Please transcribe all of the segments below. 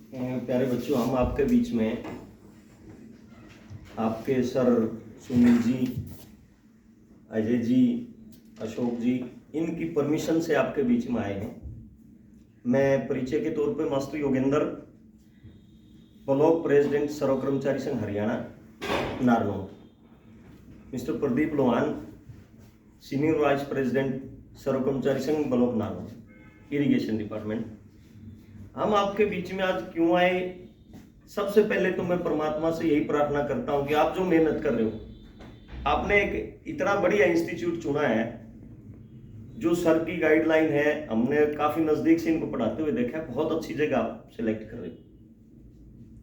प्यारे बच्चों, हम आपके बीच में आपके सर सुनील जी, अजय जी, अशोक जी, इनकी परमिशन से आपके बीच में आए हैं। मैं परिचय के तौर पे master Yogendra, block president Sarv Karmachari Sangh Haryana Narnaul, mister Pradeep Lohan, senior vice president Sarv Karmachari Sangh block Narnaul, irrigation department. हम आपके बीच में आज क्यों आए? सबसे पहले तो मैं परमात्मा से यही प्रार्थना करता हूं कि आप जो मेहनत कर रहे हो, आपने एक इतना बढ़िया इंस्टीट्यूट चुना है, जो सर की गाइडलाइन है। हमने काफी नजदीक से इनको पढ़ाते हुए देखा है, बहुत अच्छी जगह आप सिलेक्ट कर रहे हो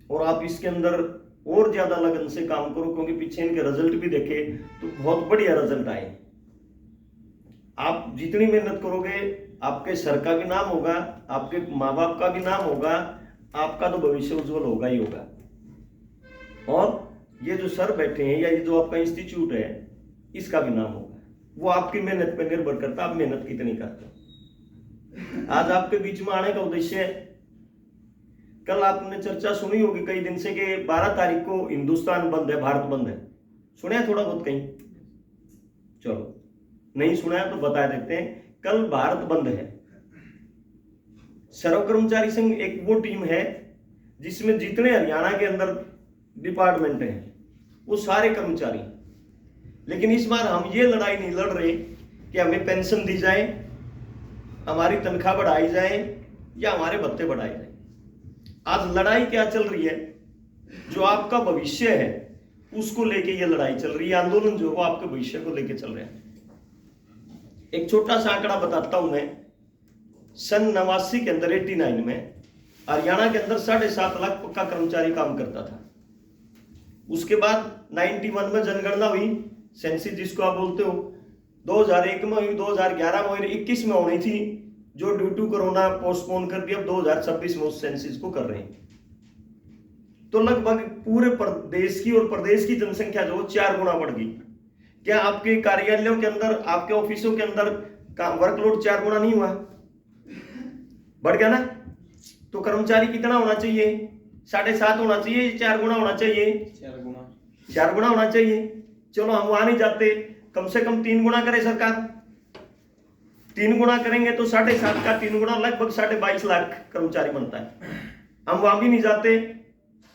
और आप इसके अंदर और ज्यादा लगन से काम करो, क्योंकि पीछे इनके रिजल्ट भी देखे तो बहुत बढ़िया रिजल्ट आए। आप जितनी मेहनत करोगे, आपके सर का भी नाम होगा, आपके माँ बाप का भी नाम होगा, आपका तो भविष्य उज्जवल होगा ही होगा। और ये जो सर बैठे हैं या ये जो आपका इंस्टीट्यूट है, इसका भी नाम होगा। वो आपकी मेहनत पर निर्भर करता है, आप मेहनत कितनी करते हो। आज आपके बीच में आने का उद्देश्य है, कल आपने चर्चा सुनी होगी कई दिन से कि 12 तारीख को हिंदुस्तान बंद है, भारत बंद है। सुना है थोड़ा बहुत कहीं? चलो, नहीं सुना है तो बता देते हैं, कल भारत बंद है। सर्व कर्मचारी संघ एक वो टीम है जिसमें जितने हरियाणा के अंदर डिपार्टमेंट हैं वो सारे कर्मचारी। लेकिन इस बार हम ये लड़ाई नहीं लड़ रहे कि हमें पेंशन दी जाए, हमारी तनख्वाह बढ़ाई जाए या हमारे भत्ते बढ़ाए जाए। आज लड़ाई क्या चल रही है? जो आपका भविष्य है उसको लेके ये लड़ाई चल रही है। आंदोलन जो वो आपके भविष्य को लेके चल रहे हैं। एक छोटा सा आंकड़ा बताता हूं मैं। सन 89 के अंदर 89 में हरियाणा के अंदर 7.5 लाख पक्का कर्मचारी काम करता था। उसके बाद 91 में जनगणना हुई, सेंसिस जिसको आप बोलते हो, 2001 में हुई, 2011 में हुई, 21 में होनी थी, जो ड्यू टू कोरोना पोस्टपोन कर दिया। अब 2026 में उस सेंसिस को कर रहे हैं। तो लगभग पूरे प्रदेश की और प्रदेश की जनसंख्या जो 4 गुना बढ़ गई। क्या आपके कार्यालयों के अंदर, आपके ऑफिसों के अंदर वर्कलोड 4 गुना नहीं हुआ? बढ़ गया ना? तो कर्मचारी कितना होना चाहिए? 7.5 होना चाहिए, 4 गुना होना चाहिए? 4 गुना होना चाहिए। चलो, हम वहां नहीं जाते, कम से कम 3 गुना करे सरकार। 3 गुना करेंगे तो 7.5 का 3 गुना लगभग 22.5 लाख कर्मचारी बनता है। हम वहां भी नहीं जाते।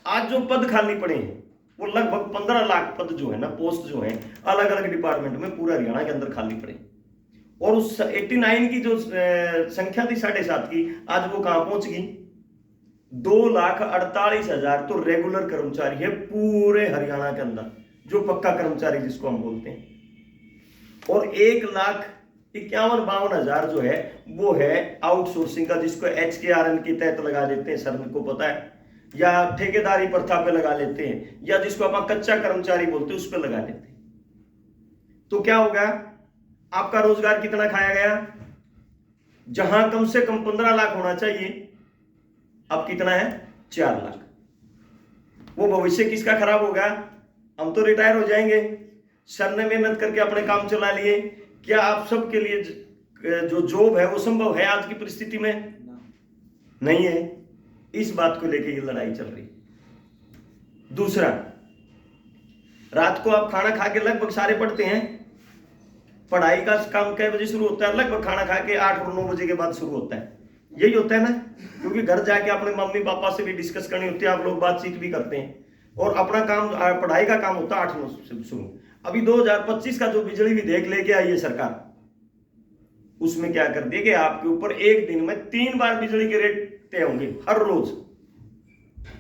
आज जो पद खाली पड़े हैं वो लगभग 15 लाख पद जो है ना, पोस्ट जो है अलग अलग डिपार्टमेंट में पूरा हरियाणा के अंदर खाली पड़े। और उस 89 की जो संख्या थी 7.5 की, आज वो कहां पहुंच गई? 2,48,000 तो रेगुलर कर्मचारी है पूरे हरियाणा के अंदर, जो पक्का कर्मचारी जिसको हम बोलते हैं। और 1,51,52,000 जो है वो है आउटसोर्सिंग का, जिसको HKRN के तहत लगा देते हैं, सर को पता है, या ठेकेदारी प्रथा पे लगा लेते हैं, या जिसको अपन कच्चा कर्मचारी बोलते हैं उस पर लगा देते हैं। तो क्या होगा? आपका रोजगार कितना खाया गया? जहां कम से कम 15 लाख होना चाहिए, अब कितना है? 4 लाख। वो भविष्य किसका खराब होगा? हम तो रिटायर हो जाएंगे। सर ने मेहनत करके अपने काम चला लिए। क्या आप सबके लिए जो जॉब है वो संभव है आज की परिस्थिति में? नहीं है। इस बात को लेके ये लड़ाई चल रही। दूसरा, रात को आप खाना खा के लगभग सारे पढ़ते हैं। पढ़ाई का काम कै बजे शुरू होता है? लगभग खाना खा के 8 और 9 बजे के बाद शुरू होता है। यही होता है ना? क्योंकि घर जाके अपने मम्मी पापा से भी डिस्कस करनी होती है, आप लोग बातचीत भी करते हैं, और अपना काम, पढ़ाई का काम होता है 8-9 से शुरू। अभी 2025 का जो बिजली विधेयक लेके आई है सरकार, उसमें क्या कर दिया कि आपके ऊपर एक दिन में 3 बार बिजली के रेट तय होंगे हर रोज।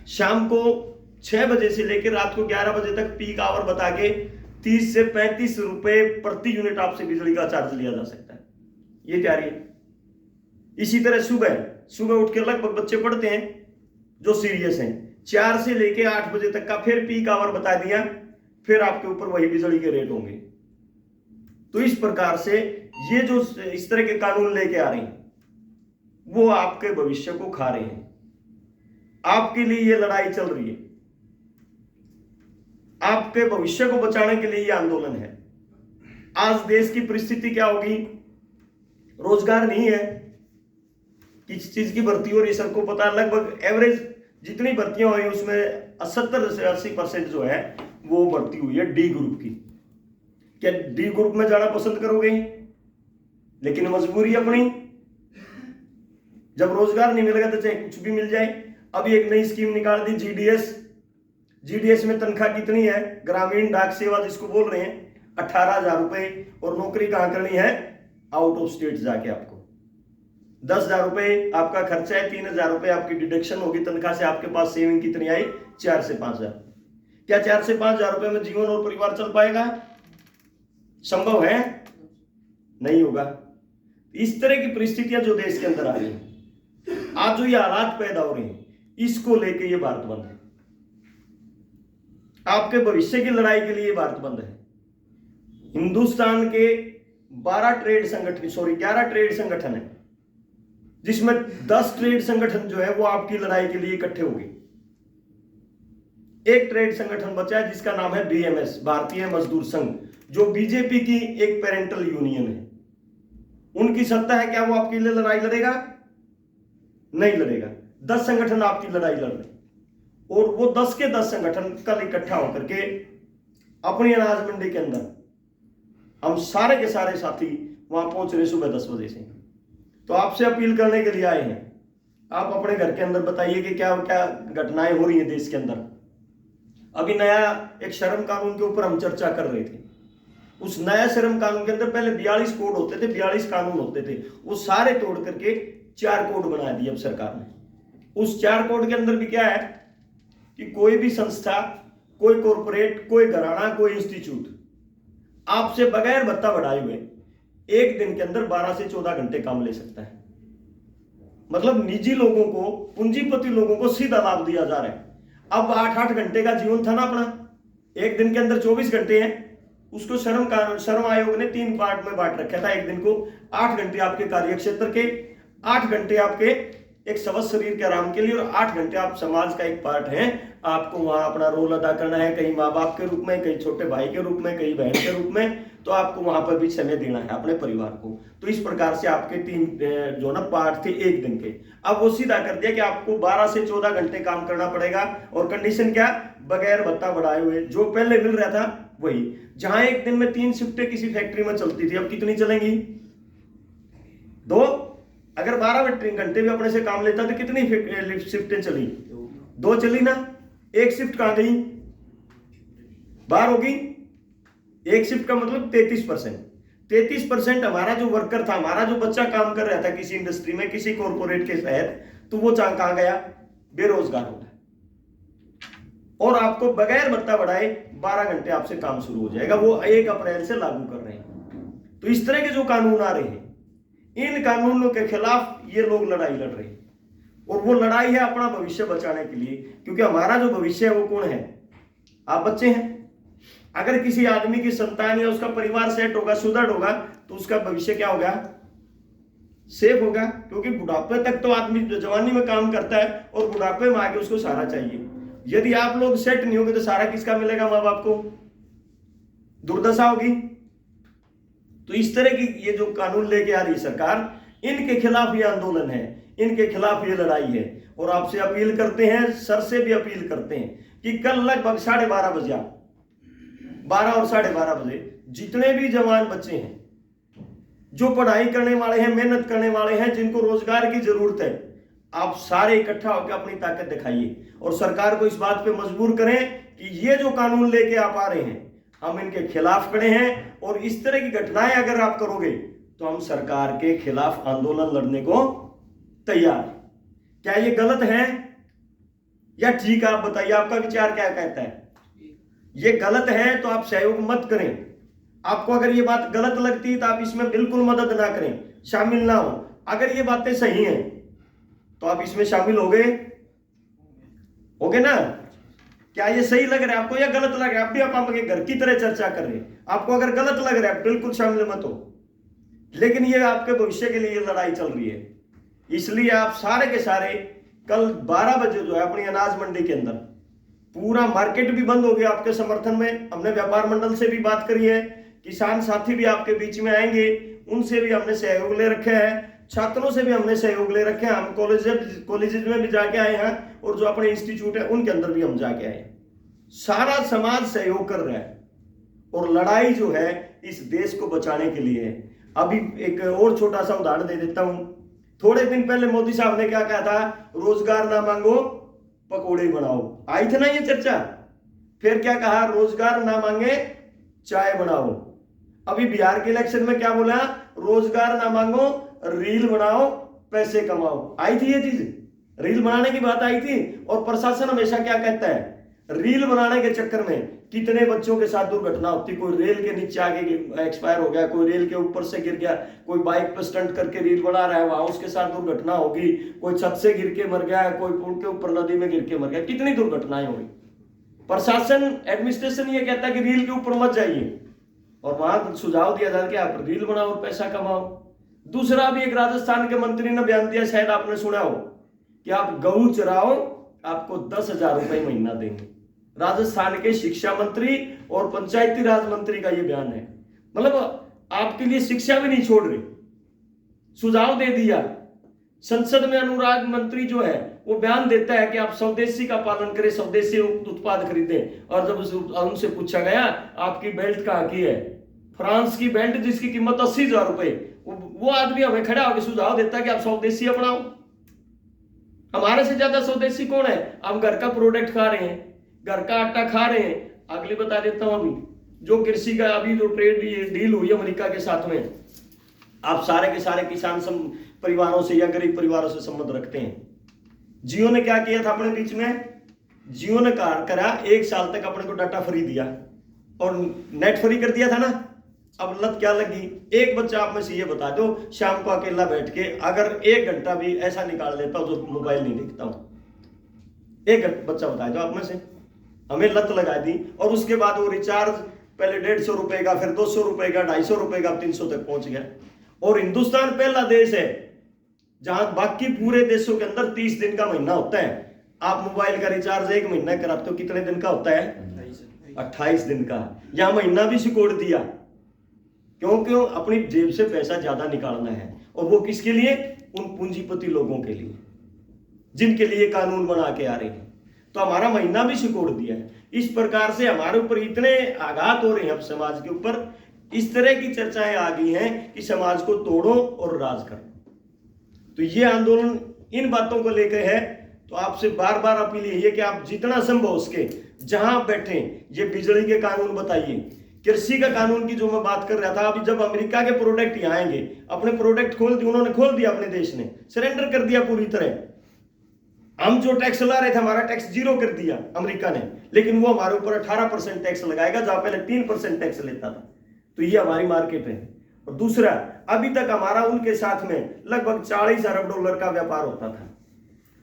शाम को 6 बजे से लेकर रात को 11 बजे तक पीक आवर बता के 30 से 35 रुपए प्रति यूनिट आपसे बिजली का चार्ज लिया जा सकता है। ये तैयारी है। इसी तरह सुबह उठ के लगभग बच्चे पढ़ते हैं जो सीरियस हैं, 4 से लेके 8 बजे तक का फिर पीक आवर बता दिया, फिर आपके ऊपर वही बिजली के रेट होंगे। तो इस प्रकार से ये जो इस तरह के कानून लेके आ रहे हैं वो आपके भविष्य को खा रहे हैं। आपके लिए ये लड़ाई चल रही है, आपके भविष्य को बचाने के लिए ये आंदोलन है। आज देश की परिस्थिति क्या होगी? रोजगार नहीं है, किस चीज की भर्ती हो रही, सबको पता। लगभग एवरेज जितनी भर्तियां हुई उसमें 70 से 80% जो है वो भर्ती हुई है डी ग्रुप की। क्या डी ग्रुप में जाना पसंद करोगे? लेकिन मजबूरी अपनी, जब रोजगार नहीं मिलेगा तो चाहे कुछ भी मिल जाए। अभी एक नई स्कीम निकाल दी जीडीएस। जीडीएस में तनख्वाह कितनी है? ग्रामीण डाक सेवा जिसको बोल रहे हैं, 18,000 रुपए। और नौकरी कहां करनी है? आउट ऑफ स्टेट जाके। आपको 10,000 रुपए आपका खर्चा है, 3,000 रुपए आपकी डिडक्शन होगी तनख्वाह से। आपके पास सेविंग कितनी आई? 4 से 5,000। क्या 4 से 5,000 रुपए में जीवन और परिवार चल पाएगा? संभव है? नहीं होगा। इस तरह की परिस्थितियां जो देश के अंदर आ रही हैं, आज जो ये हालात पैदा हो रहे हैं, इसको लेके ये भारत बंद है। आपके भविष्य की लड़ाई के लिए भारत बंद है। हिंदुस्तान के 11 ट्रेड संगठन है, जिसमें 10 ट्रेड संगठन जो है वो आपकी लड़ाई के लिए इकट्ठे हो गए। एक ट्रेड संगठन बचा है जिसका नाम है बीएमएस, भारतीय मजदूर संघ, जो बीजेपी की एक पेरेंटल यूनियन है। उनकी सत्ता है, क्या वो आपके लिए लड़ाई लड़ेगा? नहीं लड़ेगा। 10 संगठन आपकी लड़ाई लड़ रहे, और वो 10 के 10 संगठन कल इकट्ठा होकर के अपनी अनाज मंडी के अंदर, हम सारे के सारे साथी वहां पहुंच रहे सुबह 10 बजे से। तो आपसे अपील करने के लिए आए हैं, आप अपने घर के अंदर बताइए कि क्या क्या घटनाएं हो रही हैं देश के अंदर। अभी नया एक श्रम कानून के ऊपर हम चर्चा कर रहे थे। उस नया श्रम कानून के अंदर पहले 42 कोड होते थे, 42 कानून होते थे, वो सारे तोड़ करके 4 कोड बना दिए अब सरकार ने। उस 4 कोड के अंदर भी क्या है कि कोई भी संस्था, कोई कॉरपोरेट, कोई घराना, कोई इंस्टीट्यूट आपसे बगैर भत्ता बढ़ाए हुए एक दिन के अंदर 12 से 14 घंटे काम ले सकता है। मतलब निजी लोगों को, पूंजीपति लोगों को सीधा लाभ दिया जा रहा है। अब 8-8 घंटे का जीवन था ना अपना, एक दिन के अंदर 24 घंटे हैं। उसको श्रम आयोग ने 3 पार्ट में बांट रखा था। एक दिन को 8 घंटे आपके कार्य क्षेत्र के, 8 घंटे आपके एक स्वस्थ शरीर के आराम के लिए, और 8 घंटे आप समाज का एक पार्ट है। आपको वहां अपना रोल अदा करना है, कहीं माँ बाप के रूप में, कहीं छोटे भाई के रूप में, कहीं बहन के रूप में। तो आपको वहां पर भी समय देना है अपने परिवार को। तो इस प्रकार से आपके 3 जो ना पार्ट थे एक दिन के, अब वो सीधा कर दिया कि आपको 12 से 14 घंटे काम करना पड़ेगा। और कंडीशन क्या? बगैर भत्ता बढ़ाए हुए। जो पहले मिल रहा था वही। जहां एक दिन में 3 शिफ्टें किसी फैक्ट्री में चलती थी, अब कितनी चलेंगी? 2। अगर 12 घंटे भी अपने से काम लेता तो कितनी शिफ्टें चली? 2 चली ना। एक शिफ्ट कहां गई? बाहर होगी। एक शिफ्ट का मतलब 33%। 33% हमारा जो वर्कर था, हमारा जो बच्चा काम कर रहा था किसी इंडस्ट्री में, किसी कॉर्पोरेट के तहत, तो वो कहां गया? बेरोजगार हो गया। और आपको बगैर भत्ता बढ़ाए 12 घंटे आपसे काम शुरू हो जाएगा। वो 1 अप्रैल से लागू कर रहे हैं। तो इस तरह के जो कानून आ रहे हैं, इन कानूनों के खिलाफ ये लोग लड़ाई लड़ रहे हैं। और वो लड़ाई है अपना भविष्य बचाने के लिए, क्योंकि हमारा जो भविष्य है वो कौन है? आप बच्चे हैं। अगर किसी आदमी की संतान या उसका परिवार सेट होगा, सुदृढ़ होगा, तो उसका भविष्य क्या होगा? सेफ होगा। क्योंकि बुढ़ापे तक तो आदमी जवानी में काम करता है, और बुढ़ापे में आके उसको सहारा चाहिए। यदि आप लोग सेट नहीं होंगे तो सहारा किसका मिलेगा? माँ बाप को। दुर्दशा होगी। तो इस तरह की ये जो कानून लेके आ रही सरकार, इनके खिलाफ ये आंदोलन है, इनके खिलाफ ये लड़ाई है। और आपसे अपील करते हैं, सर से भी अपील करते हैं कि कल लगभग 12:30 बजे, 12 और 12:30 बजे, जितने भी जवान बच्चे हैं, जो पढ़ाई करने वाले हैं, मेहनत करने वाले हैं, जिनको रोजगार की जरूरत है, आप सारे इकट्ठा होकर अपनी ताकत दिखाइए और सरकार को इस बात पे मजबूर करें कि ये जो कानून लेके आप आ रहे हैं, हम इनके खिलाफ खड़े हैं। और इस तरह की घटनाएं अगर आप करोगे तो हम सरकार के खिलाफ आंदोलन लड़ने को तैयार हैं। क्या ये गलत है या ठीक है? आप बताइए, आपका विचार क्या कहता है? ये गलत है तो आप सहयोग मत करें। आपको अगर ये बात गलत लगती है तो आप इसमें बिल्कुल मदद ना करें, शामिल ना हो। अगर ये बातें सही हैं तो आप इसमें शामिल होगे ना? क्या ये सही लग रहा है आपको या गलत लग रहा है? आप भी आपके घर की तरह चर्चा कर रहे हैं। आपको अगर गलत लग रहा है बिल्कुल शामिल मत हो, लेकिन ये आपके भविष्य के लिए लड़ाई चल रही है। इसलिए आप सारे के सारे कल 12 बजे जो है अपनी अनाज मंडी के अंदर, पूरा मार्केट भी बंद हो गया आपके समर्थन में। हमने व्यापार मंडल से भी बात करी है, किसान साथी भी आपके बीच में आएंगे, उनसे भी हमने सहयोग ले रखे हैं। छात्रों से भी हमने सहयोग ले रखे हैं, हम कॉलेजेस में भी जाके आए हैं और जो अपने इंस्टीट्यूट है उनके अंदर भी हम जाके आए हैं। सारा समाज सहयोग कर रहा है और लड़ाई जो है इस देश को बचाने के लिए है। अभी एक और छोटा सा उदाहरण दे देता हूं। थोड़े दिन पहले मोदी साहब ने क्या कहा था, रोजगार ना मांगो पकोड़े बनाओ, आई थी ना ये चर्चा। फिर क्या कहा, रोजगार ना मांगे चाय बनाओ। अभी बिहार के इलेक्शन में क्या बोला, रोजगार ना मांगो रील बनाओ पैसे कमाओ। आई थी ये चीज, रील बनाने की बात आई थी। और प्रशासन हमेशा क्या कहता है, रील बनाने के चक्कर में कितने बच्चों के साथ दुर्घटना होती। कोई रेल के नीचे आगे एक्सपायर हो गया, कोई रेल के ऊपर से गिर गया, कोई बाइक पर स्टंट करके रील बना रहा है वहां उसके साथ दुर्घटना होगी, कोई छत से गिर के मर गया, कोई पुल के ऊपर नदी में गिर के मर गया, कितनी दुर्घटनाएं हुई। प्रशासन एडमिनिस्ट्रेशन ये कहता है कि रील के ऊपर मत जाइए, और वहां सुझाव दिया जाता है कि आप रील बनाओ और पैसा कमाओ। दूसरा भी एक राजस्थान के मंत्री ने बयान दिया, शायद आपने सुना हो, कि आप गऊ चराओ आपको 10,000 रुपए महीना देंगे। राजस्थान के शिक्षा मंत्री और पंचायती राज मंत्री का यह बयान है। मतलब आपके लिए शिक्षा भी नहीं छोड़ रहे, सुझाव दे दिया। संसद में अनुराग मंत्री जो है वो बयान देता है कि आप स्वदेशी का पालन करें, स्वदेशी उत्पाद खरीदें। और जब उनसे पूछा गया आपकी बेल्ट कहाँ की है, फ्रांस की बेल्ट जिसकी कीमत 80,000 रुपए, वो आदमी हमें खड़ा होकर सुझाव देता है कि आप स्वदेशी अपनाओ। हमारे से ज्यादा स्वदेशी कौन है? हम घर का प्रोडक्ट खा रहे हैं, घर का आटा खा रहे हैं। अगली बता देता हूं, अभी जो कृषि का अभी जो ट्रेड डील हुई अमेरिका के साथ में, आप सारे के सारे किसान परिवारों से या गरीब परिवारों से संबंध रखते हैं। जियो ने क्या किया था अपने बीच में, जियो ने करा 1 साल तक अपने को डाटा फ्री दिया और नेट फ्री कर दिया था ना। अब लत क्या लगी, एक बच्चा आप में से ये बता दो, शाम को अकेला बैठ के अगर 1 घंटा भी ऐसा निकाल लेता हूं जो मोबाइल नहीं देखता हूं, एक बच्चा बता दो आप में से। हमें लत लगा दी और उसके बाद वो रिचार्ज पहले 150 रुपए का, फिर 200 रुपए का, 250 रुपए का, 300 तक पहुंच गया। और हिंदुस्तान पहला देश है जहां बाकी पूरे देशों के अंदर 30 दिन का महीना होता है, आप मोबाइल का रिचार्ज 1 महीना कराते हो, कितने दिन का होता है? 28 दिन का। यहां महीना भी सिकोड़ दिया। क्यों? अपनी जेब से पैसा ज्यादा निकालना है। और वो किसके लिए? उन पूंजीपति लोगों के लिए जिनके लिए कानून बना के आ रहे हैं। तो हमारा महीना भी सिकोड़ दिया है। इस प्रकार से हमारे ऊपर इतने आघात हो रहे हैं अब समाज के ऊपर, इस तरह की चर्चाएं आ गई हैं कि समाज को तोड़ो और राज करो। तो ये आंदोलन इन बातों को लेकर है। तो आपसे बार बार अपील यही है कि आप जितना संभव हो सके जहां बैठे, ये बिजली के कानून बताइए, कृषि का कानून की जो मैं बात कर रहा था, अभी जब अमेरिका के प्रोडक्ट यहाँ आएंगे, अपने प्रोडक्ट खोल दिए, उन्होंने खोल दिया, अपने देश ने सरेंडर कर दिया पूरी तरह। हम जो टैक्स ला रहे थे, हमारा टैक्स 0 कर दिया अमेरिका ने, लेकिन वो हमारे ऊपर 18% टैक्स लगाएगा जहां पहले 3% टैक्स लेता था। तो ये हमारी मार्केट है। और दूसरा, अभी तक हमारा उनके साथ में लगभग 40 अरब डॉलर का व्यापार होता था।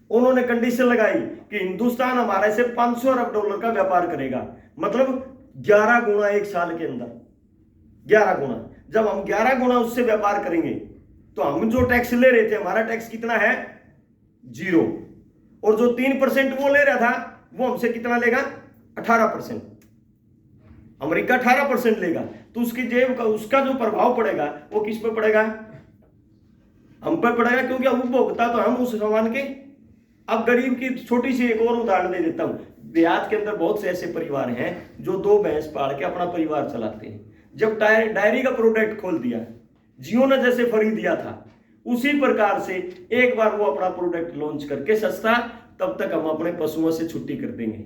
उन्होंने कंडीशन लगाई कि हिंदुस्तान हमारे से 500 अरब डॉलर का व्यापार करेगा, मतलब 11 गुना एक साल के अंदर, 11 गुना। जब हम 11 गुना उससे व्यापार करेंगे तो हम जो टैक्स ले रहे थे, हमारा टैक्स कितना है? 0। और जो 3% वो ले रहा था, वो हमसे कितना लेगा? 18%। अमेरिका 18% लेगा। तो उसकी जेब का, उसका जो प्रभाव पड़ेगा वो किस पे पड़ेगा? हम पे पड़ेगा, क्योंकि अब उपभोक्ता तो हम उस सामान के। अब गरीब की छोटी सी एक और उदाहरण दे देता हूं। देहात के अंदर बहुत से ऐसे परिवार हैं जो 2 भैंस पाल के अपना परिवार चलाते हैं। जब डायरी का प्रोडक्ट खोल दिया, जियो ने जैसे फ्री दिया था, उसी प्रकार से एक बार वो अपना प्रोडक्ट लॉन्च करके सस्ता, तब तक हम अपने पशुओं से छुट्टी कर देंगे।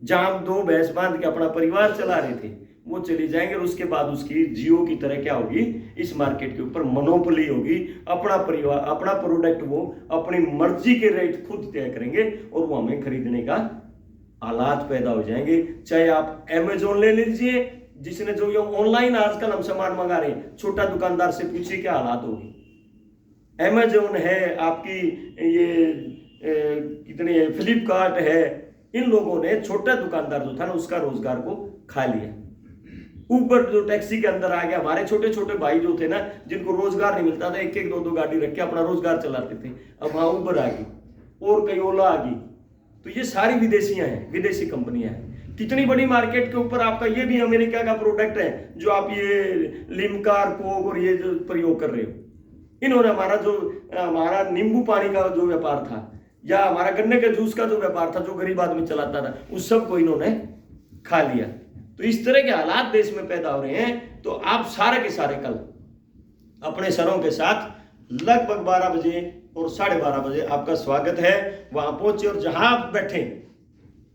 जहां हम 2 भैंस बांध के अपना परिवार चला रहे थे, वो चली जाएंगे। और उसके बाद उसकी जियो की तरह क्या होगी, इस मार्केट के ऊपर मोनोपोली होगी। अपना परिवार, अपना प्रोडक्ट वो अपनी मर्जी के रेट खुद तय करेंगे और वो हमें खरीदने का हालात पैदा हो जाएंगे। चाहे आप अमेजोन ले लीजिए, जिसने जो ये ऑनलाइन आजकल हम सामान मंगा रहे हैं, छोटा दुकानदार से पूछिए क्या हालात होगी। अमेजोन है, आपकी ये कितने फ्लिपकार्ट है, इन लोगों ने छोटा दुकानदार जो था ना, उसका रोजगार को खा लिया। ऊपर जो टैक्सी के अंदर आ गया, हमारे छोटे छोटे भाई जो थे ना, जिनको रोजगार नहीं मिलता था, 1-1 2-2 गाड़ी रख के अपना रोजगार चलाते थे, अब वहां ऊबर आ गई और कई ओला आ गई। तो ये सारी विदेशियां हैं, विदेशी कंपनियां हैं। कितनी बड़ी मार्केट के ऊपर आपका ये भी अमेरिका का प्रोडक्ट है जो आप ये लिमकार, कोक और ये जो प्रयोग कर रहे हो, इन्होंने हमारा नींबू पानी का जो व्यापार था या हमारा गन्ने के जूस का जो व्यापार था, जो गरीब आदमी चलाता था, उस सब को इन्होंने खा लिया। तो इस तरह के हालात देश में पैदा हो रहे हैं। तो आप सारे के सारे कल अपने सरों के साथ लगभग 12 बजे और 12:30 बजे आपका स्वागत है, वहां पहुंचे और जहां आप बैठे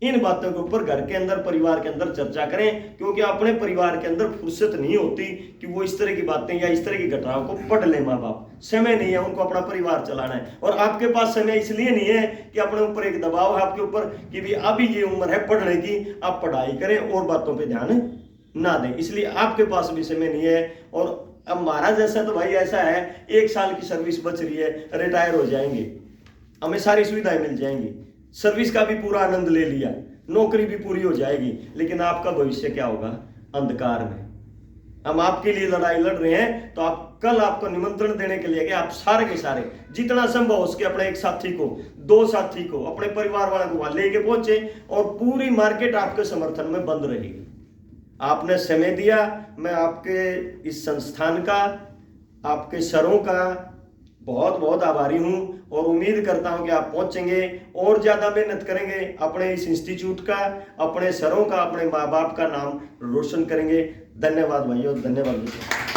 इन बातों के ऊपर घर के अंदर, परिवार के अंदर चर्चा करें, क्योंकि अपने परिवार के अंदर फुर्सत नहीं होती कि वो इस तरह की बातें या इस तरह की घटनाओं को पढ़ ले। माँ बाप समय नहीं है, उनको अपना परिवार चलाना है, और आपके पास समय इसलिए नहीं है कि अपने ऊपर एक दबाव है आपके ऊपर कि भी अभी ये उम्र है पढ़ने की, आप पढ़ाई करें और बातों पर ध्यान ना दें, इसलिए आपके पास भी समय नहीं है। और अब महाराज जैसा तो भाई ऐसा है, 1 साल की सर्विस बच रही है, रिटायर हो जाएंगे, हमें सारी सुविधाएं मिल जाएंगी, सर्विस का भी पूरा आनंद ले लिया, नौकरी भी पूरी हो जाएगी, लेकिन आपका भविष्य क्या होगा? अंधकार में। हम आपके लिए लड़ाई लड़ रहे हैं, तो आप कल आपको निमंत्रण देने के लिए कि आप सारे के सारे जितना संभव हो सके अपने एक साथी को, 2 साथी को, अपने परिवार वालों को वहां लेके पहुंचे, और पूरी मार्केट आपके समर्थन में बंद रहेगी। आपने समय दिया, मैं आपके इस संस्थान का, आपके सरों का बहुत बहुत आभारी हूं, और उम्मीद करता हूं कि आप पहुंचेंगे और ज्यादा मेहनत करेंगे, अपने इस इंस्टीट्यूट का, अपने सरों का, अपने माँ बाप का नाम रोशन करेंगे। धन्यवाद भाइयों, धन्यवाद।